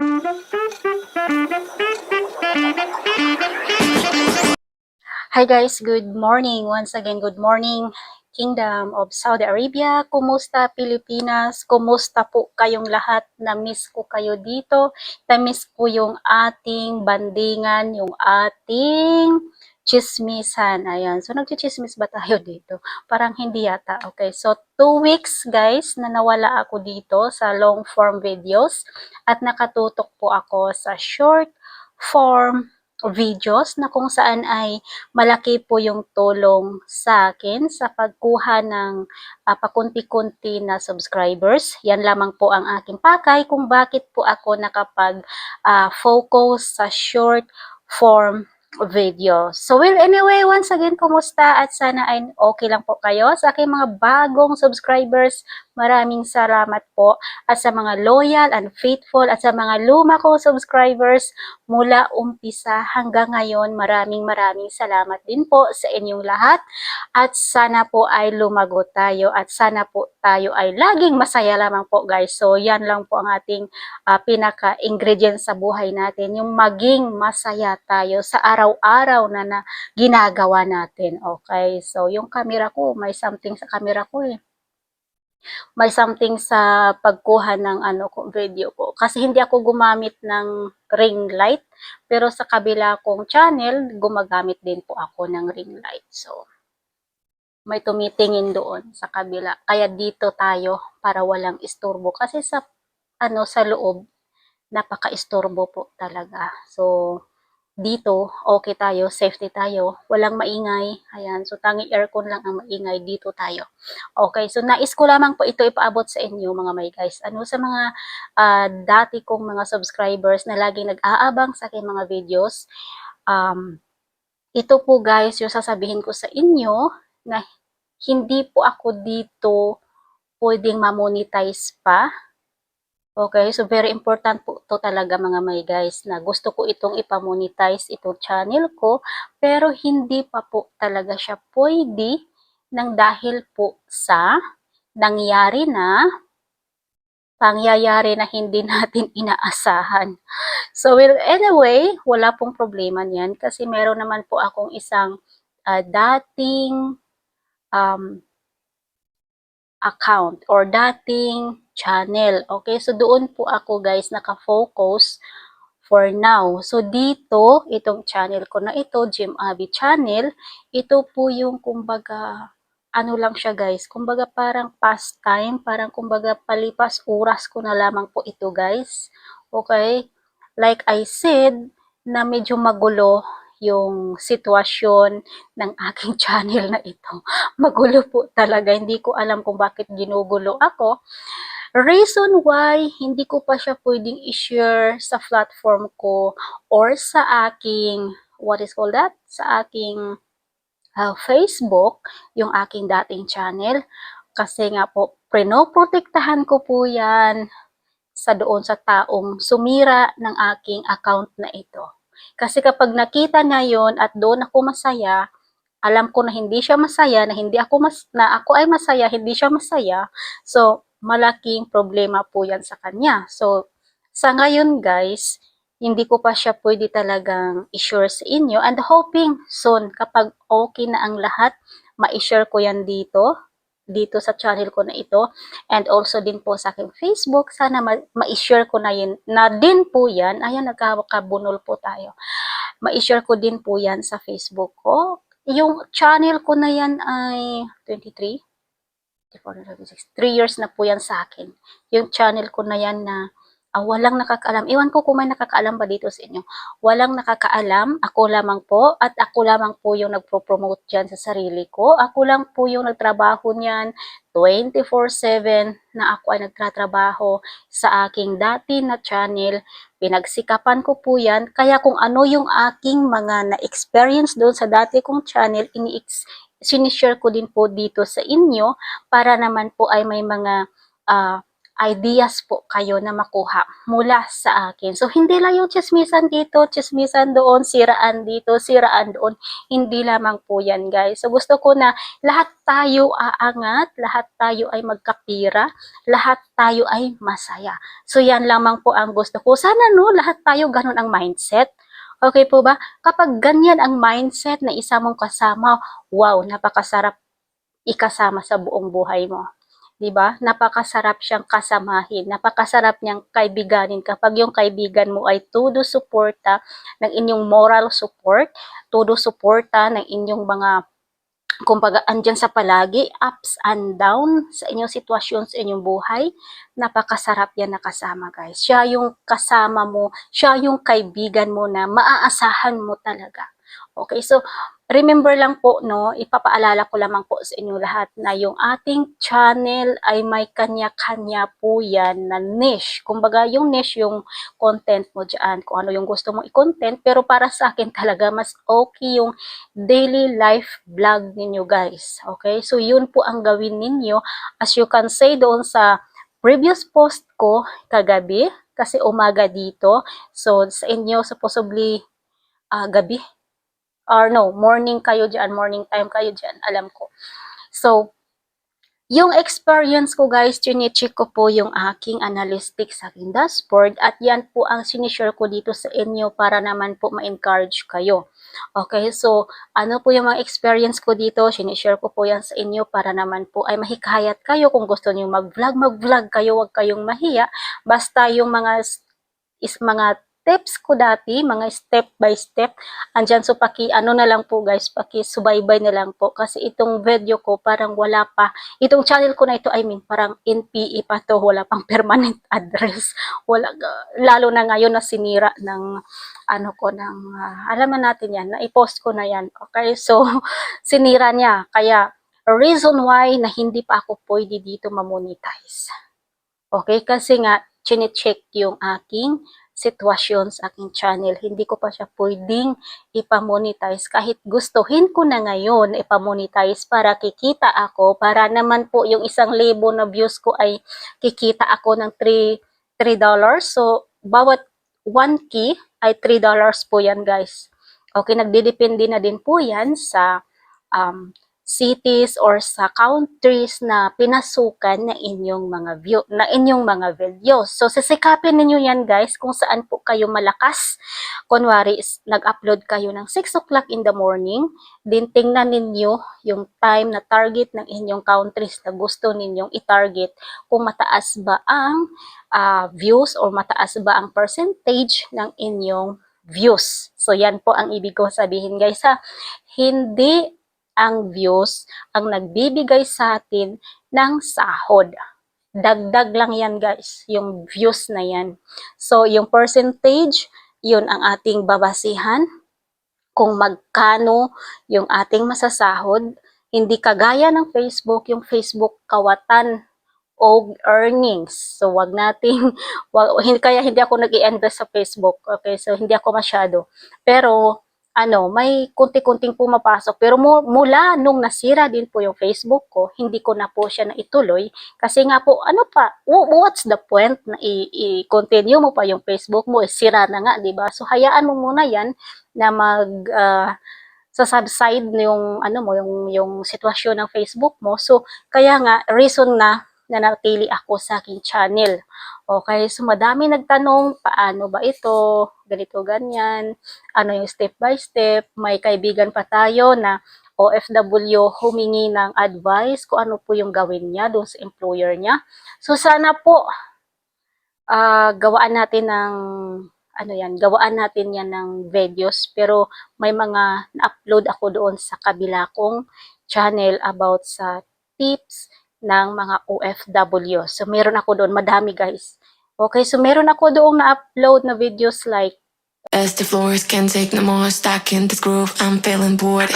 Hi guys, good morning. Once again, good morning Kingdom of Saudi Arabia. Kumusta Pilipinas? Kumusta po kayong lahat? Na-miss ko kayo dito. Na-miss ko yung ating bandingan, yung ating chismisan. Ayan. So, nagchichismis ba tayo dito? Parang hindi yata. Okay. So, 2 weeks guys na nawala ako dito sa long form videos at nakatutok po ako sa short form videos na kung saan ay malaki po yung tulong sa akin sa pagkuha ng pakunti-kunti na subscribers. Yan lamang po ang aking pakay kung bakit po ako nakapag-focus sa short form video. So well, anyway, once again, kumusta at sana ay okay lang po kayo. Sa aking mga bagong subscribers, maraming salamat po. At sa mga loyal and faithful at sa mga luma kong subscribers, mula umpisa hanggang ngayon, maraming salamat din po sa inyong lahat. At sana po ay lumago tayo at sana po tayo ay laging masaya lamang po guys. So yan lang po ang ating pinaka-ingredient sa buhay natin, yung maging masaya tayo sa araw-araw na ginagawa natin. Okay, so yung camera ko, may something sa camera ko eh. May something sa pagkuha ng video ko. Kasi hindi ako gumamit ng ring light, pero sa kabila kong channel, gumagamit din po ako ng ring light. So, may tumitingin doon sa kabila. Kaya dito tayo para walang istorbo. Kasi sa loob, napaka-istorbo po talaga. So, dito, okay tayo, safety tayo, walang maingay. Ayan, so tanging aircon lang ang maingay, dito tayo. Okay, so nais ko lamang po ito ipaabot sa inyo mga may guys. Sa mga dati kong mga subscribers na laging nag-aabang sa aking mga videos, ito po guys, yung sasabihin ko sa inyo na hindi po ako dito pwedeng ma-monetize pa. Okay, so very important po to talaga mga may guys na gusto ko itong ipamonetize itong channel ko pero hindi pa po talaga siya pwede nang dahil po sa pangyayari na hindi natin inaasahan. So well, anyway, wala pong problema niyan kasi meron naman po akong isang dating account or dating channel. Okay, so doon po ako guys nakafocus for now. So dito, itong channel ko na ito, Jim Abby Channel, ito po yung kumbaga, ano lang siya guys, kumbaga parang pastime, parang kumbaga palipas oras ko na lamang po ito guys. Okay, like I said, na medyo magulo yung sitwasyon ng aking channel na ito. Magulo po talaga. Hindi ko alam kung bakit ginugulo ako. Reason why hindi ko pa siya pwedeng i-share sa platform ko or sa aking, what is called that? Sa aking Facebook, yung aking dating channel. Kasi nga po, prenoprotektahan ko po yan doon sa taong sumira ng aking account na ito. Kasi kapag nakita niya yon at doon ako masaya, alam ko na hindi siya masaya, na ako ay masaya, hindi siya masaya. So, malaking problema po 'yan sa kanya. So, sa ngayon guys, hindi ko pa siya pwede talagang i-share sa inyo and hoping soon kapag okay na ang lahat, ma-share ko 'yan dito sa channel ko na ito and also din po sa aking Facebook. Sana ma-share ko na din po 'yan. Ayan, nagkabunol po tayo. Ma-share ko din po 'yan sa Facebook ko. Yung channel ko na yan ay 23, 3 years na po yan sa akin. Yung channel ko na yan na walang nakakaalam. Iwan ko kung may nakakaalam ba dito sa inyo. Walang nakakaalam. Ako lamang po. At ako lamang po yung nagpo-promote dyan sa sarili ko. Ako lang po yung nagtrabaho niyan 24/7 na ako ay nagtatrabaho sa aking dati na channel. Pinagsikapan ko po yan. Kaya kung ano yung aking mga na-experience doon sa dati kong channel, sinishare ko din po dito sa inyo para naman po ay may mga ideas po kayo na makuha mula sa akin. So, hindi lang yung chismisan dito, chismisan doon, siraan dito, siraan doon. Hindi lamang po yan, guys. So, gusto ko na lahat tayo aangat, lahat tayo ay magkapira, lahat tayo ay masaya. So, yan lamang po ang gusto ko. Sana, no, lahat tayo ganun ang mindset. Okay po ba? Kapag ganyan ang mindset na isa mong kasama, wow, napakasarap ikasama sa buong buhay mo. 'Di ba? Napakasarap siyang kasamahin, napakasarap niyang kaibiganin kapag yung kaibigan mo ay todo suporta ng inyong moral support, todo suporta ng inyong mga kumbaga andyan sa palagi, ups and down sa inyong sitwasyon sa inyong buhay. Napakasarap yan na kasama, guys. Siya yung kasama mo, siya yung kaibigan mo na maaasahan mo talaga. Okay, so remember lang po, no, ipapaalala ko lamang po sa inyo lahat na yung ating channel ay may kanya-kanya po yan na niche. Kumbaga, yung niche, yung content mo dyan, kung ano yung gusto mong i-content, pero para sa akin talaga, mas okay yung daily life vlog ninyo, guys. Okay, so yun po ang gawin ninyo. As you can say doon sa previous post ko kagabi, kasi umaga dito, so sa inyo, supposedly, gabi, or no, morning kayo dyan, morning time kayo dyan, alam ko. So, yung experience ko, guys, chine-check ko po yung aking analytics sa aking dashboard at yan po ang sinishare ko dito sa inyo para naman po ma-encourage kayo. Okay, so ano po yung mga experience ko dito, sinishare ko po yan sa inyo para naman po ay mahikayat kayo kung gusto niyo mag-vlog kayo, wag kayong mahiya. Basta yung mga tips ko dati, mga step by step, andyan, so ano na lang po, guys, subaybay na lang po, kasi itong video ko parang wala pa, itong channel ko na ito, I mean, parang NPE pa to, wala pang permanent address, wala, lalo na ngayon na sinira ng, alam na natin yan, na-post ko na yan, okay, so, sinira niya, kaya, reason why na hindi pa ako pwede dito mamonetize. Okay, kasi nga, chine-check yung aking sitwasyon sa aking channel. Hindi ko pa siya pwedeng ipamonetize kahit gustuhin ko na ngayon ipamonetize para kikita ako, para naman po yung 1,000 na views ko ay kikita ako ng $3. So, bawat 1K ay $3 po yan, guys. Okay, nagdidepende na din po yan sa cities or sa countries na pinasukan na inyong mga videos. So sisikapin niyo yan, guys, kung saan po kayo malakas. Kunwari nag-upload kayo ng 6 o'clock in the morning, din tingnan ninyo yung time na target ng inyong countries na gusto ninyong i-target, kung mataas ba ang views or mataas ba ang percentage ng inyong views. So yan po ang ibig ko sabihin, guys, ha. Hindi ang views ang nagbibigay sa atin ng sahod. Dagdag lang yan, guys, yung views na yan. So, yung percentage, yun ang ating babasihan kung magkano yung ating masasahod. Hindi kagaya ng Facebook, yung Facebook kawatan o earnings. So, kaya hindi ako nag-i-invest sa Facebook. Okay, so hindi ako masyado. Pero, may kunti-kunting pumapasok. Pero mula nung nasira din po yung Facebook ko, hindi ko na po siya naituloy. Kasi nga po, what's the point na i-continue mo pa yung Facebook mo? Sira na nga, di ba? So, hayaan mo muna yan na sa subside yung yung sitwasyon ng Facebook mo. So, kaya nga, reason na nanatili ako sa aking channel. Okay, so madami nagtanong, paano ba ito, ganito, ganyan, ano yung step by step. May kaibigan pa tayo na OFW humingi ng advice kung ano po yung gawin niya doon sa employer niya. So sana po, gawaan natin yan ng videos, pero may mga na-upload ako doon sa kabila kong channel about sa tips ng mga OFW. So, meron ako doon. Madami, guys. Okay, so meron ako doon na-upload na videos like As the floors can't take no more, stuck in this groove, I'm feeling bored.